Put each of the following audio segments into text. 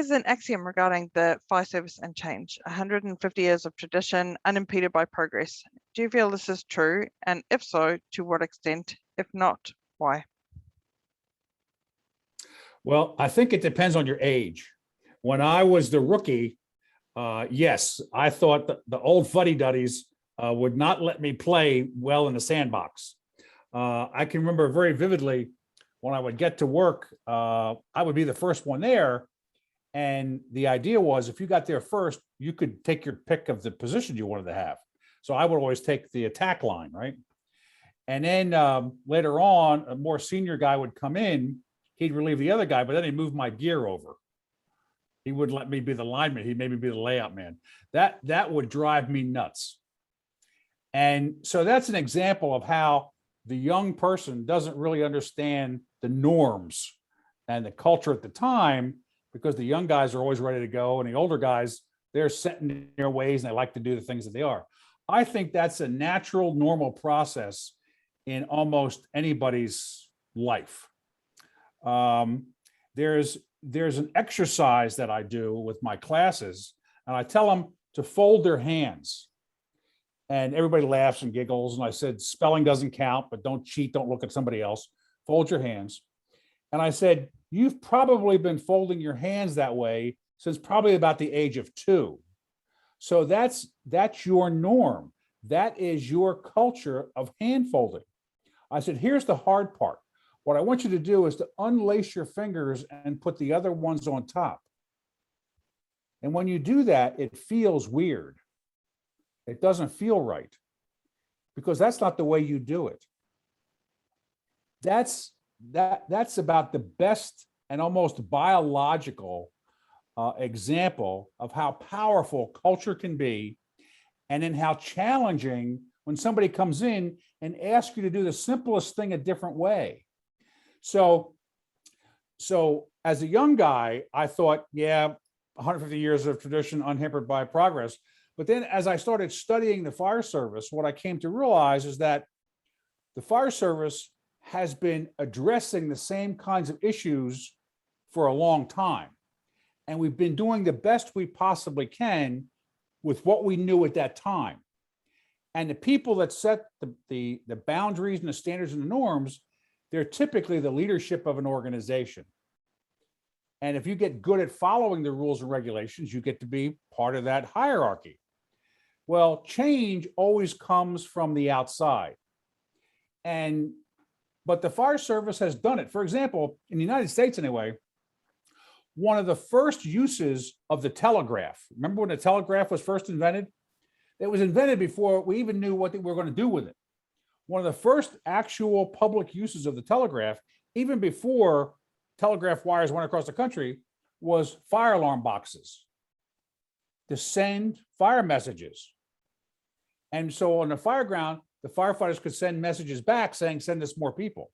Here's an axiom regarding the fire service and change: 150 years of tradition unimpeded by progress. Do you feel this is true? And if so, to what extent? If not, why? Well, I think it depends on your age. When I was the rookie, yes, I thought that the old fuddy-duddies would not let me play well in the sandbox. I can remember very vividly when I would get to work, I would be the first one there. And the idea was if you got there first, you could take your pick of the position you wanted to have. So I would always take the attack line, right? And then later on, a more senior guy would come in, he'd relieve the other guy, but then he'd move my gear over. He wouldn't let me be the lineman. He'd maybe be the layout man. That would drive me nuts. And so that's an example of how the young person doesn't really understand the norms and the culture at the time, because the young guys are always ready to go. And the older guys, they're set in their ways and they like to do the things that they are. I think that's a natural, normal process in almost anybody's life. There's an exercise that I do with my classes, and I tell them to fold their hands. And everybody laughs and giggles. And I said, spelling doesn't count, but don't cheat. Don't look at somebody else. Fold your hands. And I said, you've probably been folding your hands that way since probably about the age of 2. So that's your norm. That is your culture of hand folding. I said, here's the hard part. What I want you to do is to unlace your fingers and put the other ones on top. And when you do that, it feels weird. It doesn't feel right because that's not the way you do it. That's about the best and almost biological example of how powerful culture can be, and then how challenging when somebody comes in and asks you to do the simplest thing a different way. So as a young guy, I thought, yeah, 150 years of tradition unhampered by progress. But then as I started studying the fire service, what I came to realize is that the fire service has been addressing the same kinds of issues for a long time. And we've been doing the best we possibly can with what we knew at that time. And the people that set the boundaries and the standards and the norms, they're typically the leadership of an organization. And if you get good at following the rules and regulations, you get to be part of that hierarchy. Well, change always comes from the outside. But the fire service has done it. For example, in the United States anyway, one of the first uses of the telegraph, remember when the telegraph was first invented? It was invented before we even knew what we were going to do with it. One of the first actual public uses of the telegraph, even before telegraph wires went across the country, was fire alarm boxes to send fire messages. And so on the fire ground, the firefighters could send messages back saying, send us more people.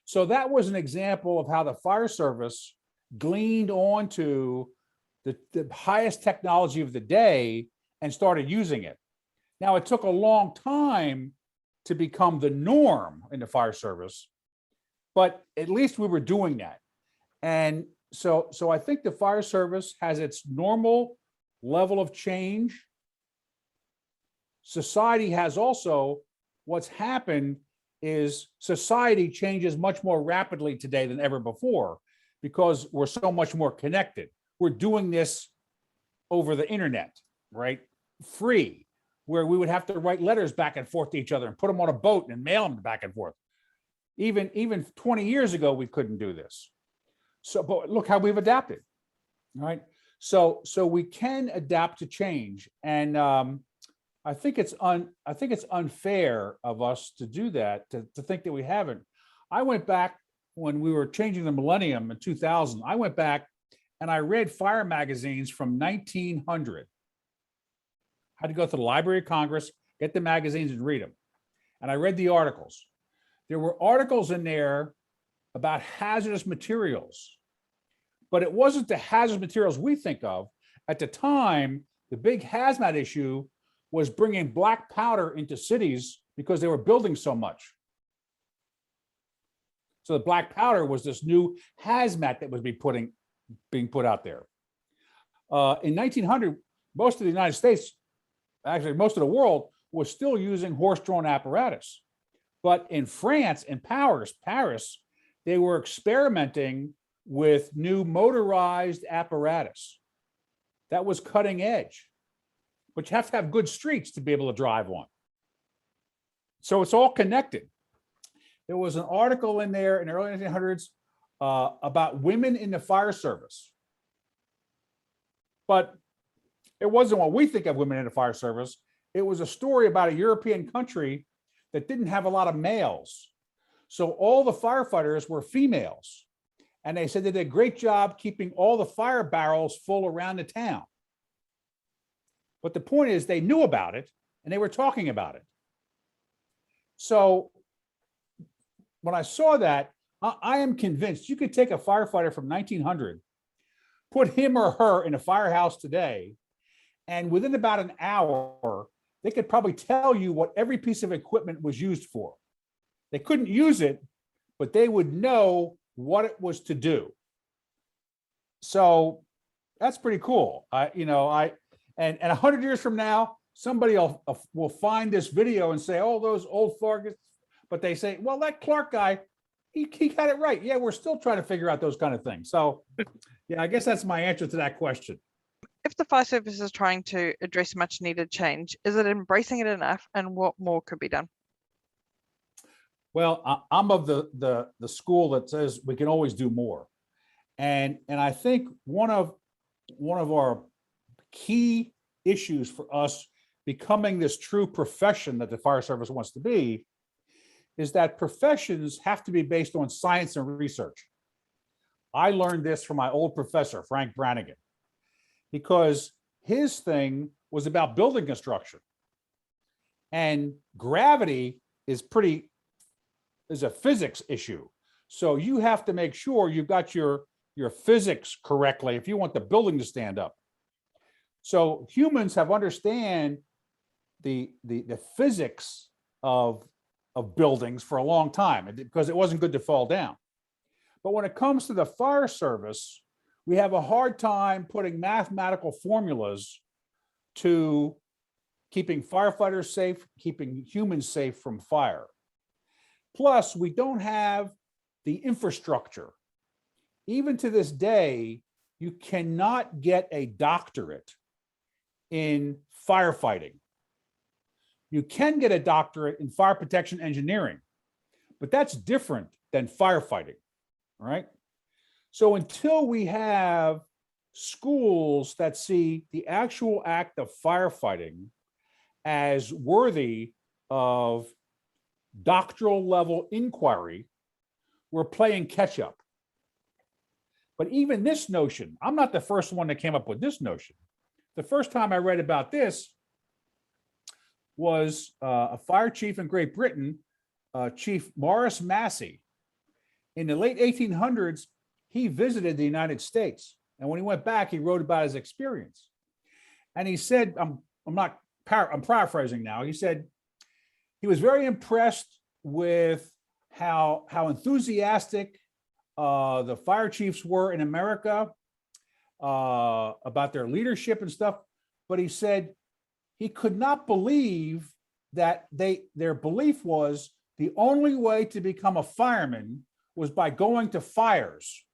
So that was an example of how the fire service gleaned onto the highest technology of the day and started using it. Now, it took a long time to become the norm in the fire service, but at least we were doing that. And so I think the fire service has its normal level of change. Society has also, what's happened is society changes much more rapidly today than ever before because we're so much more connected. We're doing this over the internet, right? Free, where we would have to write letters back and forth to each other and put them on a boat and mail them back and forth. Even 20 years ago, we couldn't do this. So, but look how we've adapted, right? So we can adapt to change. And I think it's unfair of us to do that, to think that we haven't. I went back when we were changing the millennium in 2000. I went back and I read fire magazines from 1900. I had to go to the Library of Congress, get the magazines and read them. And I read the articles. There were articles in there about hazardous materials, but it wasn't the hazardous materials we think of. At the time, the big hazmat issue was bringing black powder into cities because they were building so much. So the black powder was this new hazmat that was be putting being put out there. In 1900, most of the United States, actually most of the world, was still using horse-drawn apparatus. But in France, in Paris, they were experimenting with new motorized apparatus. That was cutting edge. But you have to have good streets to be able to drive on. So it's all connected. There was an article in there in the early 1900s about women in the fire service. But it wasn't what we think of women in the fire service. It was a story about a European country that didn't have a lot of males. So all the firefighters were females. And they said they did a great job keeping all the fire barrels full around the town. But the point is they knew about it and they were talking about it. So when I saw that, I am convinced you could take a firefighter from 1900, put him or her in a firehouse today, and within about an hour, they could probably tell you what every piece of equipment was used for. They couldn't use it, but they would know what it was to do. So that's pretty cool. And 100 years from now, somebody will find this video and say, "Oh, those old Fargus," but they say, "Well, that Clark guy, he got it right." Yeah, we're still trying to figure out those kind of things. So, yeah, I guess that's my answer to that question. If the fire service is trying to address much needed change, is it embracing it enough, and what more could be done? Well, I'm of the school that says we can always do more, and I think one of our key issues for us becoming this true profession that the fire service wants to be is that professions have to be based on science and research. I learned this from my old professor, Frank Brannigan, because his thing was about building construction. And gravity is a physics issue. So you have to make sure you've got your physics correctly if you want the building to stand up. So humans have understand the physics of buildings for a long time because it wasn't good to fall down. But when it comes to the fire service, we have a hard time putting mathematical formulas to keeping firefighters safe, keeping humans safe from fire. Plus, we don't have the infrastructure. Even to this day, you cannot get a doctorate in firefighting. You can get a doctorate in fire protection engineering, but that's different than firefighting, all right? So until we have schools that see the actual act of firefighting as worthy of doctoral level inquiry, we're playing catch up. But even this notion, I'm not the first one that came up with this notion. The first time I read about this was a fire chief in Great Britain, Chief Morris Massey. In the late 1800s, he visited the United States. And when he went back, he wrote about his experience. And he said, I'm paraphrasing now. He said he was very impressed with how enthusiastic the fire chiefs were in America about their leadership and stuff. But he said he could not believe that their belief was the only way to become a fireman was by going to fires.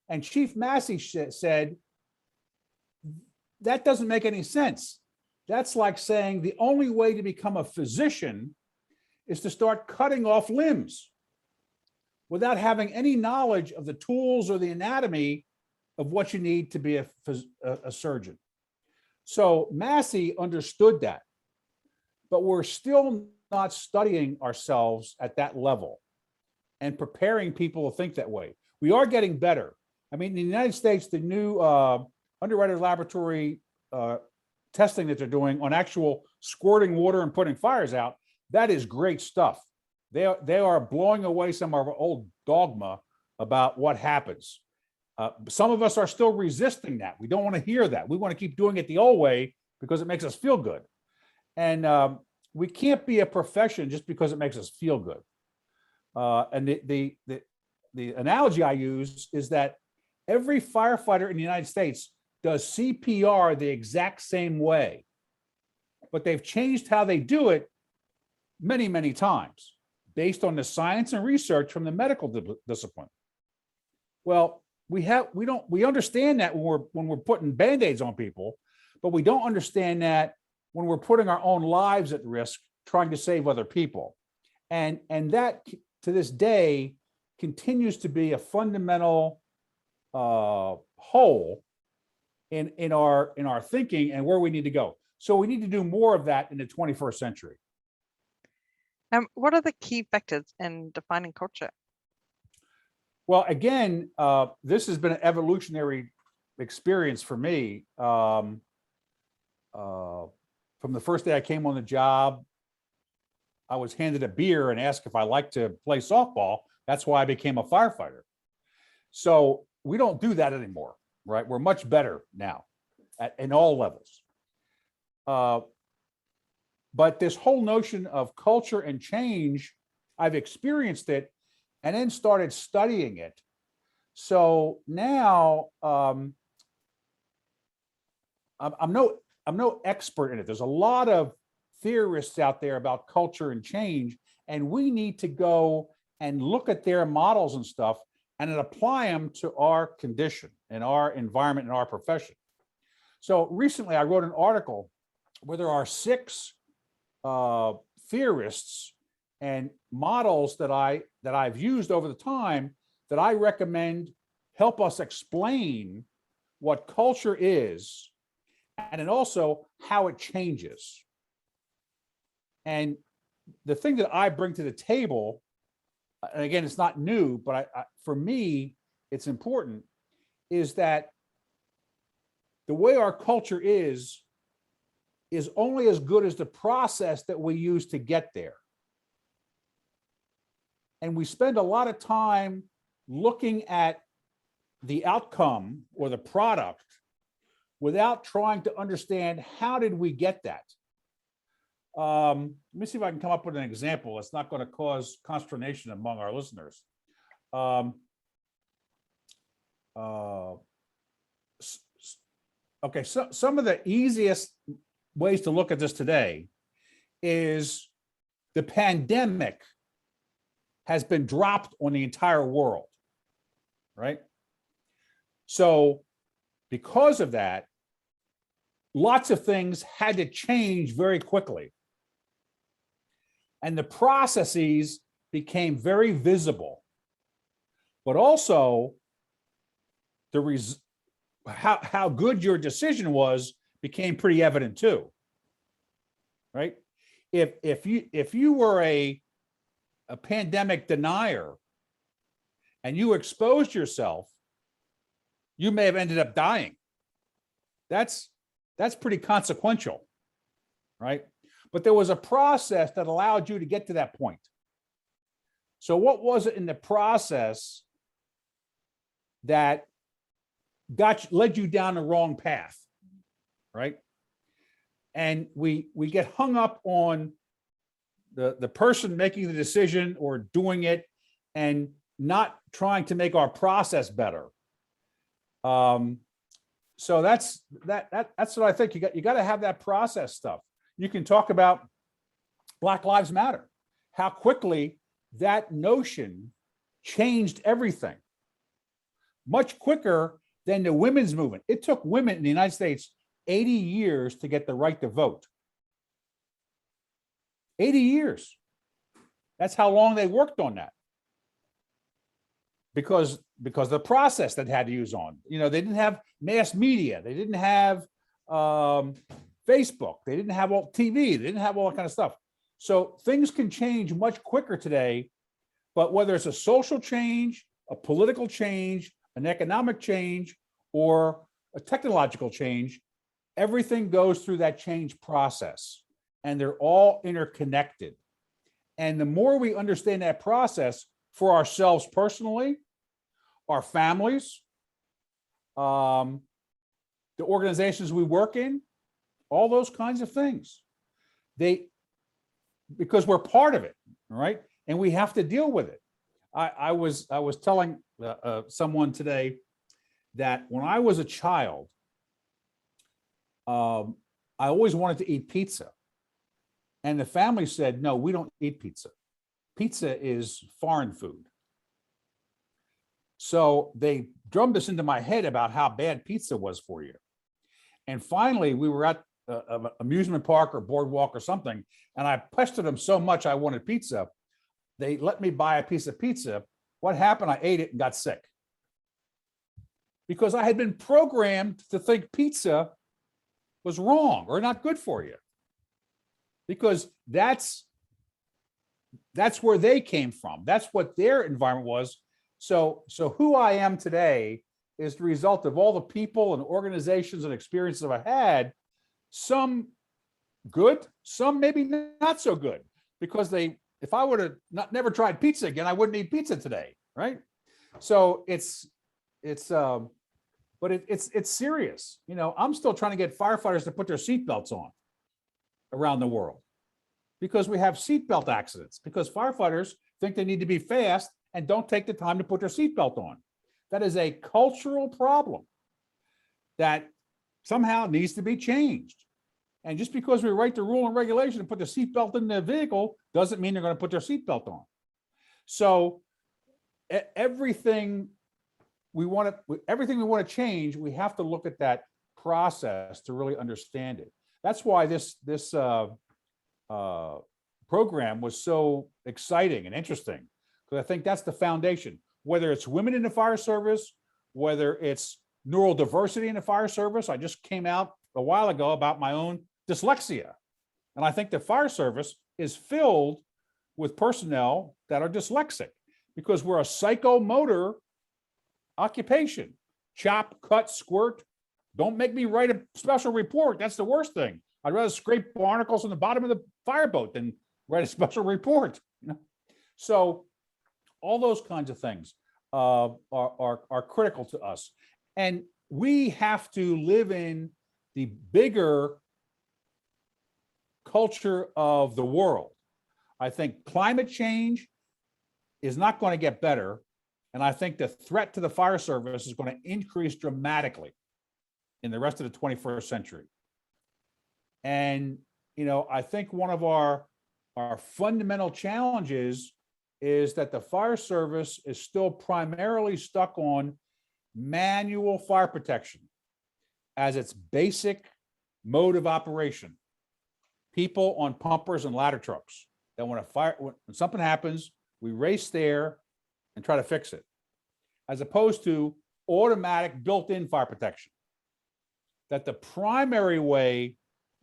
And Chief Massey said, that doesn't make any sense. That's like saying the only way to become a physician is to start cutting off limbs without having any knowledge of the tools or the anatomy of what you need to be a surgeon. So Massey understood that, but we're still not studying ourselves at that level and preparing people to think that way. We are getting better. I mean, in the United States, the new underwriter laboratory testing that they're doing on actual squirting water and putting fires out, that is great stuff. They are blowing away some of our old dogma about what happens. Some of us are still resisting that. We don't want to hear that. We want to keep doing it the old way because it makes us feel good. And we can't be a profession just because it makes us feel good. And the analogy I use is that Every firefighter in the United States does CPR the exact same way, but they've changed how they do it many, many times based on the science and research from the medical discipline. Well, we understand that when we're putting Band-Aids on people, but we don't understand that when we're putting our own lives at risk trying to save other people. And that to this day continues to be a fundamental hole in our thinking and where we need to go. So we need to do more of that in the 21st century. What are the key factors in defining culture? Well, again, this has been an evolutionary experience for me. From the first day I came on the job, I was handed a beer and asked if I liked to play softball. That's why I became a firefighter. So we don't do that anymore, right? We're much better now in all levels. But this whole notion of culture and change, I've experienced it and then started studying it. So now I'm no expert in it. There's a lot of theorists out there about culture and change, and we need to go and look at their models and stuff and then apply them to our condition and our environment and our profession. So recently I wrote an article where there are 6 theorists and models that I've used over the time that I recommend help us explain what culture is and then also how it changes. And the thing that I bring to the table, and again, it's not new, but for me, it's important, is that the way our culture is only as good as the process that we use to get there. And we spend a lot of time looking at the outcome or the product without trying to understand how did we get that. Let me see if I can come up with an example. It's not going to cause consternation among our listeners. Okay, so some of the easiest ways to look at this today is the pandemic has been dropped on the entire world, right? So because of that, lots of things had to change very quickly. And the processes became very visible, but also how good your decision was became pretty evident too, right? If you were a pandemic denier and you exposed yourself, you may have ended up dying. That's pretty consequential, right? But there was a process that allowed you to get to that point. So what was it in the process that led you down the wrong path, right? And we get hung up on the person making the decision or doing it and not trying to make our process better. So that's what I think. You got to have that process stuff. You can talk about Black Lives Matter, how quickly that notion changed everything, much quicker than the women's movement. It took women in the United States 80 years to get the right to vote. 80 years. That's how long they worked on that. Because the process that had to use on, they didn't have mass media, they didn't have Facebook, they didn't have all TV, they didn't have all that kind of stuff. So things can change much quicker today, but whether it's a social change, a political change, an economic change, or a technological change, everything goes through that change process, and they're all interconnected. And the more we understand that process for ourselves personally, our families, the organizations we work in, all those kinds of things, because we're part of it, right? And we have to deal with it. I was telling someone today that when I was a child, I always wanted to eat pizza. And the family said, no, we don't eat pizza. Pizza is foreign food. So they drummed this into my head about how bad pizza was for you. And finally, we were at an amusement park or boardwalk or something, and I pestered them so much I wanted pizza. They let me buy a piece of pizza. What happened? I ate it and got sick. Because I had been programmed to think pizza was wrong or not good for you. Because that's where they came from. That's what their environment was. So who I am today is the result of all the people and organizations and experiences I've had, some good, some maybe not so good, because if I would have never tried pizza again, I wouldn't eat pizza today, right? So it's serious. You know, I'm still trying to get firefighters to put their seatbelts on around the world because we have seatbelt accidents, because firefighters think they need to be fast and don't take the time to put their seatbelt on. That is a cultural problem that somehow needs to be changed. And just because we write the rule and regulation and put the seatbelt in the vehicle doesn't mean they're going to put their seatbelt on. So everything we want to change, we have to look at that process to really understand it. That's why this program was so exciting and interesting, because I think that's the foundation. Whether it's women in the fire service, whether it's neurodiversity in the fire service. I just came out a while ago about my own dyslexia. And I think the fire service is filled with personnel that are dyslexic because we're a psychomotor occupation. Chop, cut, squirt. Don't make me write a special report. That's the worst thing. I'd rather scrape barnacles on the bottom of the fireboat than write a special report. You know? So all those kinds of things are critical to us. And we have to live in the bigger culture of the world. I think climate change is not going to get better. And I think the threat to the fire service is going to increase dramatically in the rest of the 21st century. And, you know, I think one of our fundamental challenges is that the fire service is still primarily stuck on manual fire protection as its basic mode of operation. People on pumpers and ladder trucks that when something happens, we race there and try to fix it, as opposed to automatic built-in fire protection. That the primary way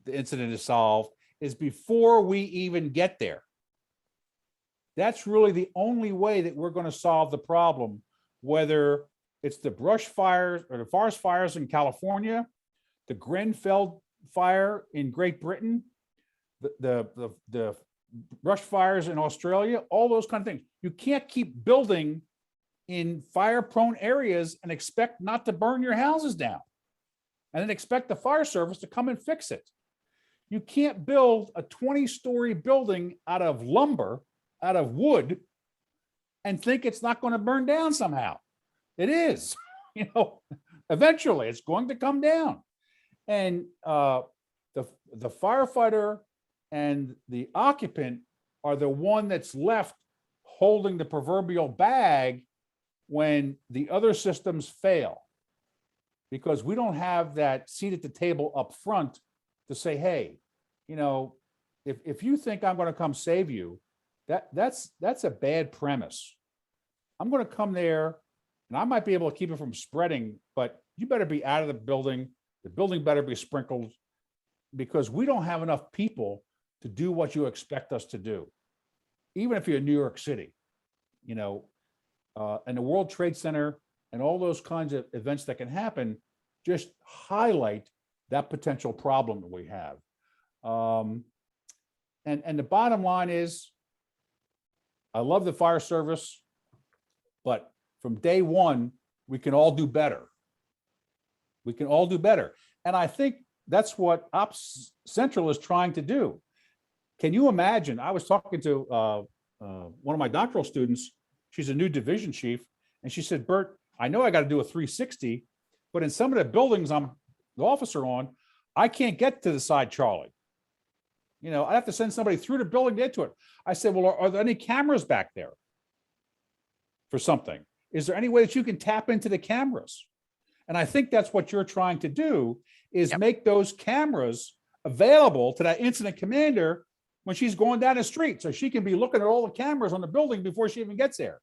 the incident is solved is before we even get there. That's really the only way that we're going to solve the problem, whether it's the brush fires or the forest fires in California, the Grenfell fire in Great Britain, the brush fires in Australia, all those kind of things. You can't keep building in fire-prone areas and expect not to burn your houses down, and then expect the fire service to come and fix it. You can't build a 20-story building out of lumber, out of wood, and think it's not going to burn down somehow. It is. You know, eventually it's going to come down. And the firefighter and the occupant are the one that's left holding the proverbial bag when the other systems fail, because we don't have that seat at the table up front to say, hey, you know, if you think I'm going to come save you, that's a bad premise. I'm going to come there and I might be able to keep it from spreading, but you better be out of the building. The building better be sprinkled, because we don't have enough people to do what you expect us to do. Even if you're in New York City, you know, and the World Trade Center and all those kinds of events that can happen just highlight that potential problem that we have. And the bottom line is, I love the fire service, but from day one, we can all do better. We can all do better. And I think that's what OpsCentral is trying to do. Can you imagine? I was talking to one of my doctoral students. She's a new division chief. And she said, Bert, I know I got to do a 360, but in some of the buildings I'm the officer on, I can't get to the side Charlie. You know, I have to send somebody through the building to get to it. I said, well, are there any cameras back there for something? Is there any way that you can tap into the cameras? And I think that's what you're trying to do, is Yep. make those cameras available to that incident commander when she's going down the street, so she can be looking at all the cameras on the building before she even gets there.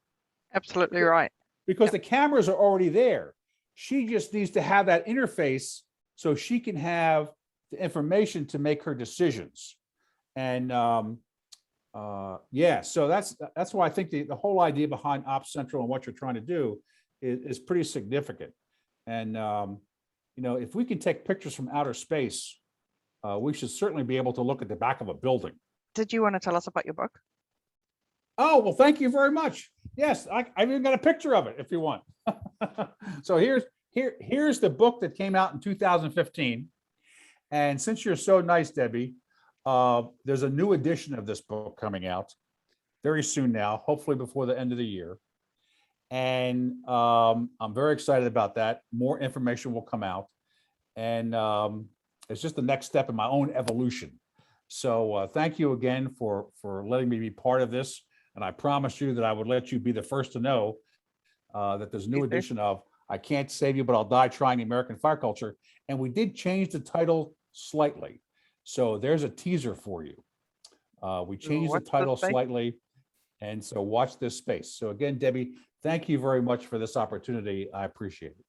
Absolutely right. Because Yep. the cameras are already there. She just needs to have that interface so she can have the information to make her decisions. And yeah, so that's why I think the whole idea behind OpsCentral and what you're trying to do is pretty significant. And you know, if we can take pictures from outer space, we should certainly be able to look at the back of a building. Did you want to tell us about your book? Oh, well, thank you very much. Yes, I've even got a picture of it if you want. So here's the book that came out in 2015. And since you're so nice, Debbie, there's a new edition of this book coming out very soon now, hopefully before the end of the year. And I'm very excited about that. More information will come out. And it's just the next step in my own evolution. So thank you again for letting me be part of this. And I promised you that I would let you be the first to know that there's a new edition of I Can't Save You, But I'll Die Trying the American Fire Culture. And we did change the title slightly. So there's a teaser for you. We changed the What's the title space? slightly. And so watch this space. So again, Debbie, thank you very much for this opportunity. I appreciate it.